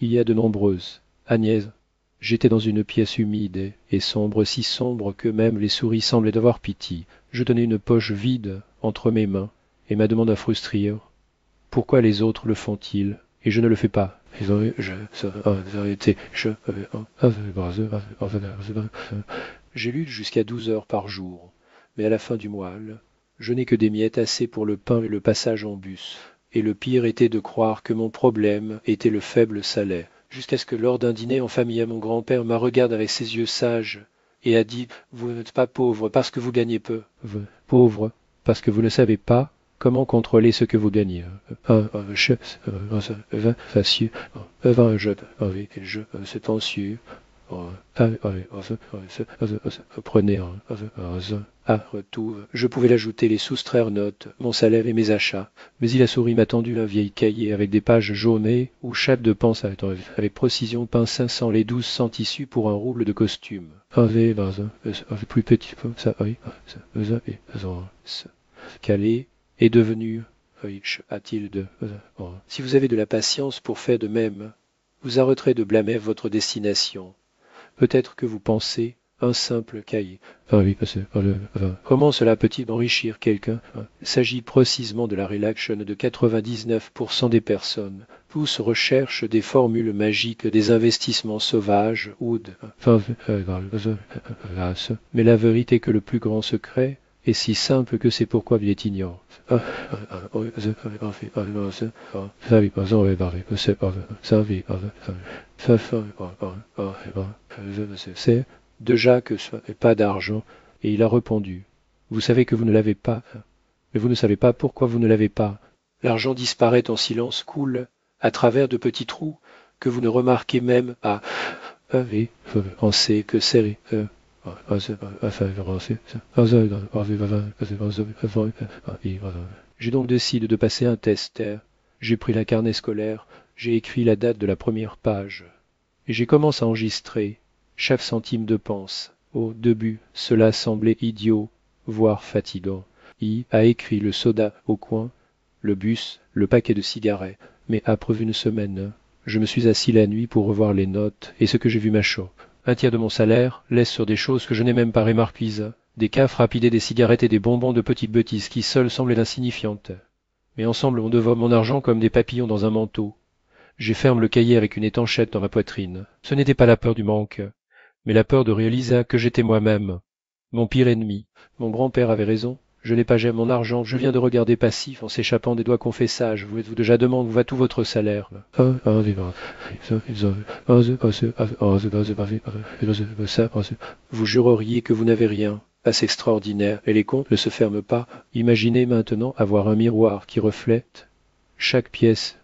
il y a de nombreuses. Agnès, j'étais dans une pièce humide et sombre, si sombre que même les souris semblaient avoir pitié. Je tenais une poche vide entre mes mains, et ma demande à frustrir. Pourquoi les autres le font-ils, et je ne le fais pas? J'ai lu jusqu'à 12 heures par jour, mais à la fin du mois, je n'ai que des miettes assez pour le pain et le passage en bus. Et le pire était de croire que mon problème était le faible salaire. Jusqu'à ce que lors d'un dîner en famille à mon grand-père m'a regardé avec ses yeux sages et a dit: Vous n'êtes pas pauvre parce que vous gagnez peu. Pauvre parce que vous ne savez pas comment contrôler ce que vous gagnez. C'est anxieux. Prenez tout. Je pouvais l'ajouter, les soustraire notes, mon salaire et mes achats. Mais il a souri m'a tendu un vieil cahier avec des pages jaunées où chaque dépense avait avec précision peint 500 les 1200 tissus pour un rouble de costume. Plus petit comme ça, oui. Calais est devenu riche, a-t-il de. Si vous avez de la patience pour faire de même, vous arrêterez de blâmer votre destination. Peut-être que vous pensez un simple cahier. Comment cela peut-il enrichir quelqu'un? Il s'agit précisément de la réaction de 99% des personnes. Tous recherchent des formules magiques, des investissements sauvages ou de. Mais la vérité est que le plus grand secret est si simple que c'est pourquoi il est ignorant. C'est de Jacques et pas d'argent, et il a répondu: Vous savez que vous ne l'avez pas, mais vous ne savez pas pourquoi vous ne l'avez pas. L'argent disparaît en silence, coule à travers de petits trous que vous ne remarquez même pas. On sait que c'est. J'ai donc décidé de passer un test. J'ai pris la carnet scolaire, j'ai écrit la date de la première page, et j'ai commencé à enregistrer chaque centime de pense. Au début, cela semblait idiot, voire fatigant. I a écrit le soda au coin, le bus, le paquet de cigarettes, mais après une semaine, je me suis assis la nuit pour revoir les notes et ce que j'ai vu m'achoppe. Un tiers de mon salaire laisse sur des choses que je n'ai même pas remarquées, des cafes rapides et des cigarettes et des bonbons de petites bêtises qui seules semblent insignifiantes. Mais ensemble on dévore mon argent comme des papillons dans un manteau. J'ai ferme le cahier avec une étanchette dans ma poitrine. Ce n'était pas la peur du manque, mais la peur de réaliser que j'étais moi-même, mon pire ennemi. Mon grand-père avait raison. Je n'ai pas jamais mon argent, je viens de regarder passif en s'échappant des doigts confessages. Vous êtes-vous déjà demande où va tout votre salaire? Vous jureriez que vous n'avez rien. Assez extraordinaire. Et les comptes ne se ferment pas. Imaginez maintenant avoir un miroir qui reflète chaque pièce,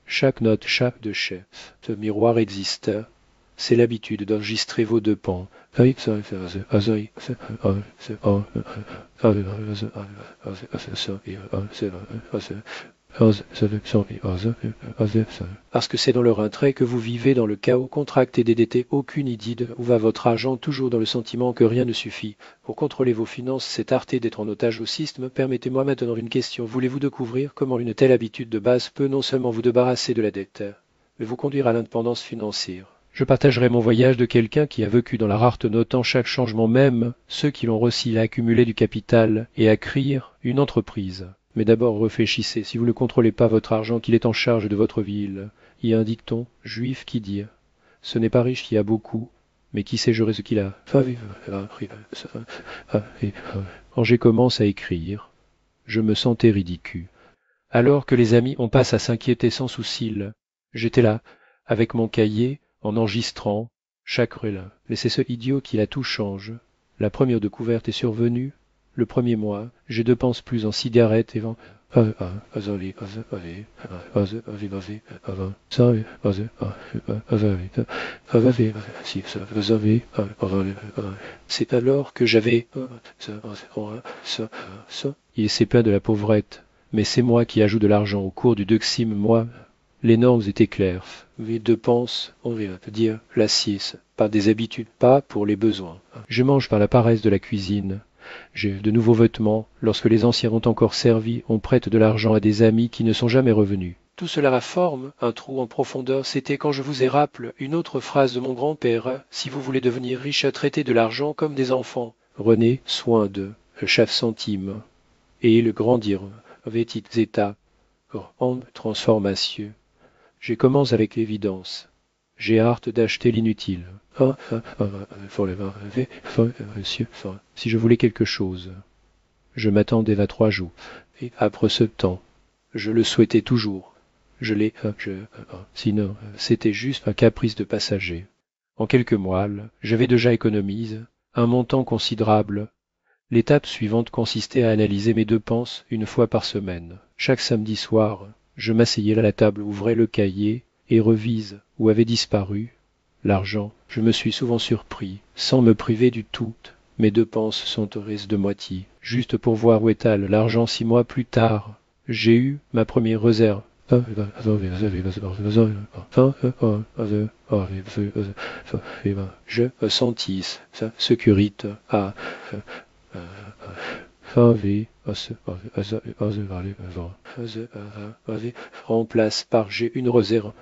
chaque note, chaque de chef. Ce miroir existe. C'est l'habitude d'enregistrer vos deux pans. Parce que c'est dans leur intérêt que vous vivez dans le chaos contracté et dédité, aucune idée de où va votre argent, toujours dans le sentiment que rien ne suffit. Pour contrôler vos finances, cette arté d'être en otage au système, permettez-moi maintenant une question. Voulez-vous découvrir comment une telle habitude de base peut non seulement vous débarrasser de la dette, mais vous conduire à l'indépendance financière? Je partagerai mon voyage de quelqu'un qui a vécu dans la rareté, notant chaque changement, même ceux qui l'ont réussi à accumuler du capital et à créer une entreprise. Mais d'abord réfléchissez, si vous ne contrôlez pas votre argent, qu'il est en charge de votre vie. Il y a un dicton juif qui dit: ce n'est pas riche qui a beaucoup, mais qui sait gérer ce qu'il a. Quand j'ai commencé à écrire, je me sentais ridicule. Alors que les amis, on passe à s'inquiéter sans souci. J'étais là, avec mon cahier, en enregistrant chaque relin. Mais c'est ce idiot qui la tout change. La première découverte est survenue le premier mois. Je dépense plus en cigarettes et en. C'est alors que j'avais. Il s'est plaint de la pauvrette, mais c'est moi qui ajoute de l'argent au cours du deuxième mois. Les normes étaient claires. Les dépenses, on vient de dire, la 6, par des habitudes, pas pour les besoins. Je mange par la paresse de la cuisine. J'ai de nouveaux vêtements. Lorsque les anciens ont encore servi, on prête de l'argent à des amis qui ne sont jamais revenus. Tout cela a forme, un trou en profondeur, c'était quand je vous ai rappelé une autre phrase de mon grand-père. Si vous voulez devenir riche, traitez de l'argent comme des enfants. Renez soin de chaque centime, et il grandir, vetit zeta, en transformation. J'ai commence avec l'évidence. J'ai hâte d'acheter l'inutile. Si je voulais quelque chose, je m'attendais à 3 jours, et après ce temps, je le souhaitais toujours. Je l'ai, sinon, c'était juste un caprice de passager. En quelques mois, j'avais déjà économisé un montant considérable. L'étape suivante consistait à analyser mes dépenses une fois par semaine. Chaque samedi soir, je m'asseyais à la table, ouvrais le cahier et revise où avait disparu l'argent. Je me suis souvent surpris, sans me priver du tout. Mes dépenses sont heureuses de moitié, juste pour voir où étale l'argent 6 mois plus tard. J'ai eu ma première réserve. Je sentis sa sécurité à remplace par j'ai une réserve.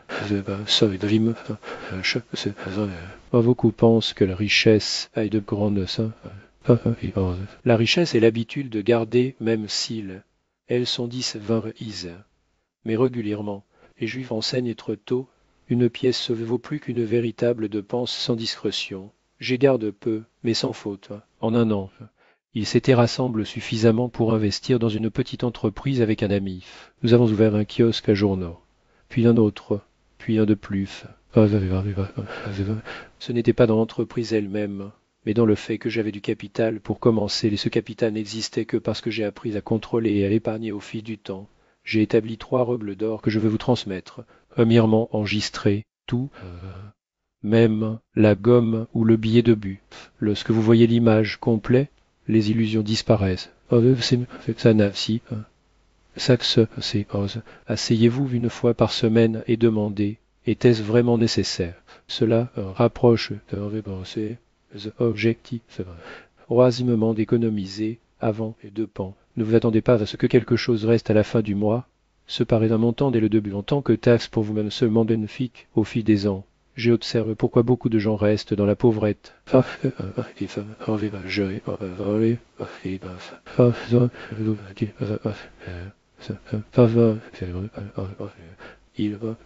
Beaucoup pensent que la richesse a de grandes. La richesse est l'habitude de garder, même s'ils, elles sont 10-20 ises. Mais régulièrement, les Juifs enseignent être tôt, une pièce ne vaut plus qu'une véritable dépense sans discrétion. J'y garde peu, mais sans faute. En un an, ils s'étaient rassemblés suffisamment pour investir dans une petite entreprise avec un ami. Nous avons ouvert un kiosque à journaux, puis un autre, puis un de plus. Ce n'était pas dans l'entreprise elle-même, mais dans le fait que j'avais du capital pour commencer, et ce capital n'existait que parce que j'ai appris à contrôler et à l'épargner au fil du temps. J'ai établi 3 roubles d'or que je veux vous transmettre, amièrement enregistrés, tout, même la gomme ou le billet de but. Lorsque vous voyez l'image complète, les illusions disparaissent. Asseyez-vous une fois par semaine et demandez, était-ce vraiment nécessaire? Cela rapproche objectif. Oisiment d'économiser avant et de pan. Ne vous attendez pas à ce que quelque chose reste à la fin du mois. Ce paraît un montant dès le début, en tant que taxe pour vous-même seulement bénéfique au fil des ans. J'ai observé pourquoi beaucoup de gens restent dans la pauvrette.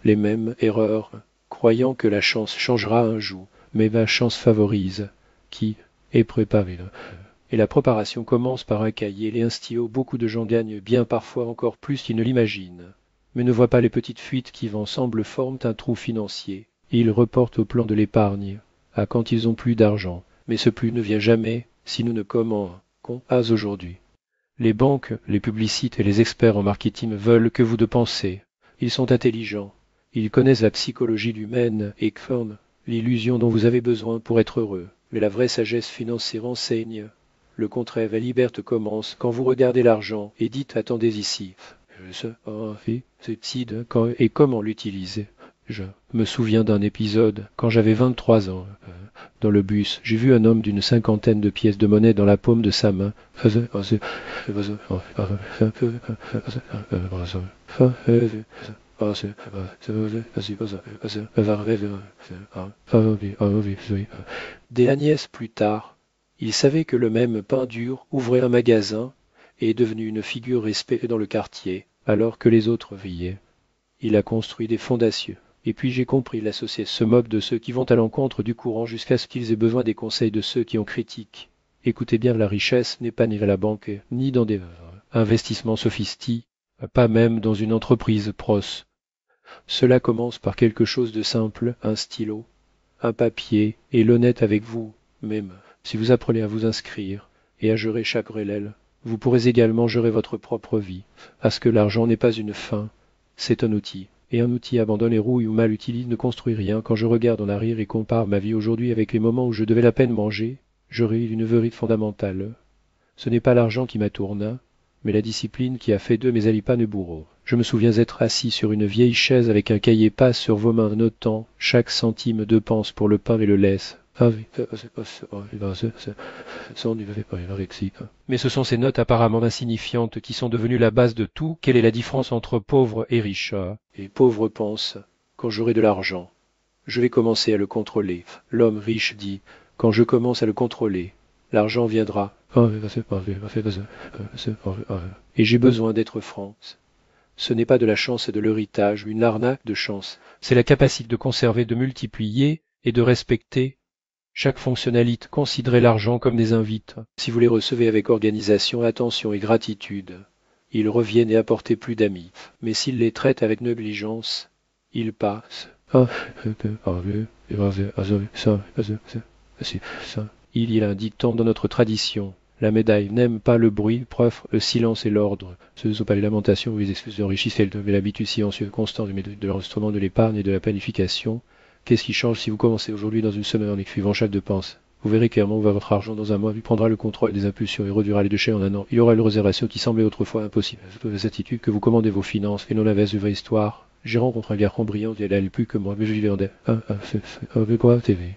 Les mêmes erreurs, croyant que la chance changera un jour, mais ma chance favorise, qui est préparée. Et la préparation commence par un cahier et un stylo. Beaucoup de gens gagnent bien parfois encore plus qu'ils ne l'imaginent, mais ne voient pas les petites fuites qui ensemble forment un trou financier. Ils reportent au plan de l'épargne, à quand ils ont plus d'argent, mais ce plus ne vient jamais si nous ne commençons pas aujourd'hui. Les banques, les publicités et les experts en marketing veulent que vous dépensez. Ils sont intelligents, ils connaissent la psychologie humaine et créent l'illusion dont vous avez besoin pour être heureux. Mais la vraie sagesse financière enseigne le contraire. La liberté commence quand vous regardez l'argent et dites attendez ici. Quand et comment l'utiliser. Je me souviens d'un épisode quand j'avais 23 ans. Dans le bus, j'ai vu un homme d'une 50aine de pièces de monnaie dans la paume de sa main. Des Agnès plus tard, il savait que le même pain dur ouvrait un magasin et est devenu une figure respectée dans le quartier, alors que les autres riaient. Il a construit des fondations. Et puis j'ai compris, la société se moque de ceux qui vont à l'encontre du courant jusqu'à ce qu'ils aient besoin des conseils de ceux qui en critiquent. Écoutez bien, la richesse n'est pas ni à la banque, ni dans des investissements sophistiques, pas même dans une entreprise proche. Cela commence par quelque chose de simple, un stylo, un papier, et l'honnête avec vous, même. Si vous apprenez à vous inscrire et à gérer chaque relève, vous pourrez également gérer votre propre vie. À ce que l'argent n'est pas une fin, c'est un outil. Et un outil abandonné, rouille ou mal utilisé ne construit rien. Quand je regarde en arrière et compare ma vie aujourd'hui avec les moments où je devais la peine manger, je ris d'une vérité fondamentale. Ce n'est pas l'argent qui m'a tourné, mais la discipline qui a fait d'eux mes alipanes et bourreaux. Je me souviens être assis sur une vieille chaise avec un cahier passe sur vos mains notant chaque centime de dépense pour le pain et le lait. Mais ce sont ces notes apparemment insignifiantes qui sont devenues la base de tout. Quelle est la différence entre pauvre et riche? Et pauvre pense, quand j'aurai de l'argent, je vais commencer à le contrôler. L'homme riche dit, quand je commence à le contrôler, l'argent viendra. Et j'ai besoin d'être franc. Ce n'est pas de la chance et de l'héritage, une arnaque de chance. C'est la capacité de conserver, de multiplier et de respecter chaque fonctionnalité. Considérez l'argent comme des invites. Si vous les recevez avec organisation, attention et gratitude, ils reviennent et apportent plus d'amis. Mais s'ils les traitent avec négligence, ils passent. Il y a un dicton dans notre tradition. La médaille n'aime pas le bruit, preuve, le silence et l'ordre. Ce ne sont pas les lamentations ou les excuses enrichissent, elles devaient l'habitude silencieuse constante de l'enregistrement de l'épargne et de la planification. Qu'est-ce qui change si vous commencez aujourd'hui dans une semaine en écrivant chaque dépense? Vous verrez clairement où va votre argent dans un mois, lui prendra le contrôle des impulsions et réduira les déchets en un an. Il y aura une réservation qui semblait autrefois impossible. Cette attitude que vous commandez vos finances et non l'inverse de vraie histoire. J'ai rencontré un garçon brillant, il n'allait plus que moi, mais je vivais en quoi TV.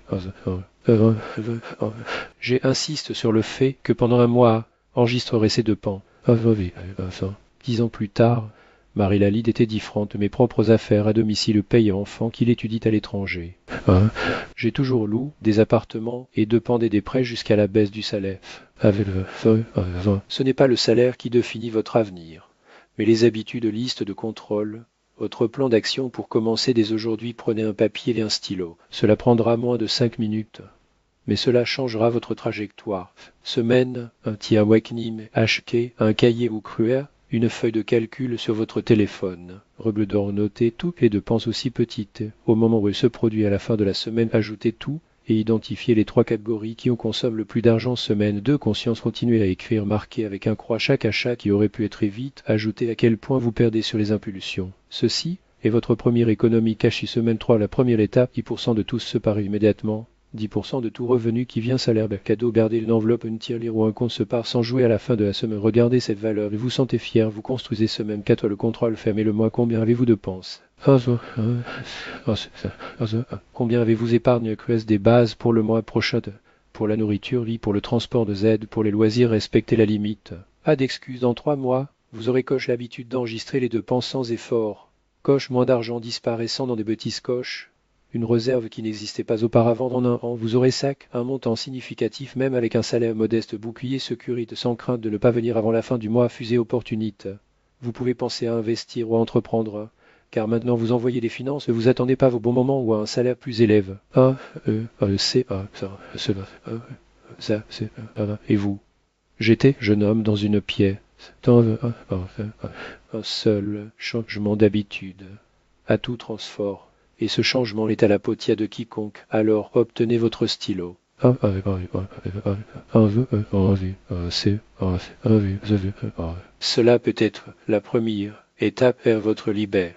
Insiste sur le fait que pendant un mois, enregistrerai ces deux pans. 10 ans plus tard, Marie Lalide était différente de mes propres affaires à domicile paye enfant qu'il étudie à l'étranger. J'ai toujours loué des appartements et dépendais des prêts jusqu'à la baisse du salaire. Ce n'est pas le salaire qui définit votre avenir, mais les habitudes listes de contrôle. Votre plan d'action pour commencer dès aujourd'hui, prenez un papier et un stylo. Cela prendra moins de 5 minutes. Mais cela changera votre trajectoire. Semaine, un tiers Wakenim, HK, un cahier ou cruer, une feuille de calcul sur votre téléphone. Règle d'or notez toutes les dépenses aussi petites. Au moment où elles se produisent à la fin de la semaine, ajoutez tout et identifiez les 3 catégories qui en consomment le plus d'argent semaine. 2. Conscience, continuez à écrire, marquez avec un croix chaque achat qui aurait pu être évité. Ajoutez à quel point vous perdez sur les impulsions. Ceci est votre première économie cachée. Semaine 3, la première étape, 10% de tout se séparer immédiatement. 10% de tout revenu qui vient salaire, cadeau, gardez une enveloppe, une tirelire ou un compte se part sans jouer à la fin de la semaine. Regardez cette valeur et vous sentez fier, vous construisez semaine 4 le contrôle, fermez le mois. Combien avez-vous de penses? Combien avez-vous épargné creuse des bases pour le mois prochain? Pour la nourriture, lit, pour le transport de Z, pour les loisirs, respectez la limite. Pas d'excuses, dans 3 mois, vous aurez coche l'habitude d'enregistrer les dépenses sans effort. Coche moins d'argent disparaissant dans des bêtises coches. Une réserve qui n'existait pas auparavant en un an. Vous aurez un montant significatif même avec un salaire modeste, bouclier sécurité sans crainte de ne pas venir avant la fin du mois, fusée opportunité. Vous pouvez penser à investir ou à entreprendre, car maintenant vous envoyez les finances et vous attendez pas vos bons moments ou à un salaire plus élève. Et vous? J'étais, jeune homme, dans une pièce. Un seul changement d'habitude à tout transfort. Et ce changement est à la paupière de quiconque. Alors obtenez votre stylo. Cela peut être la première étape vers votre libère.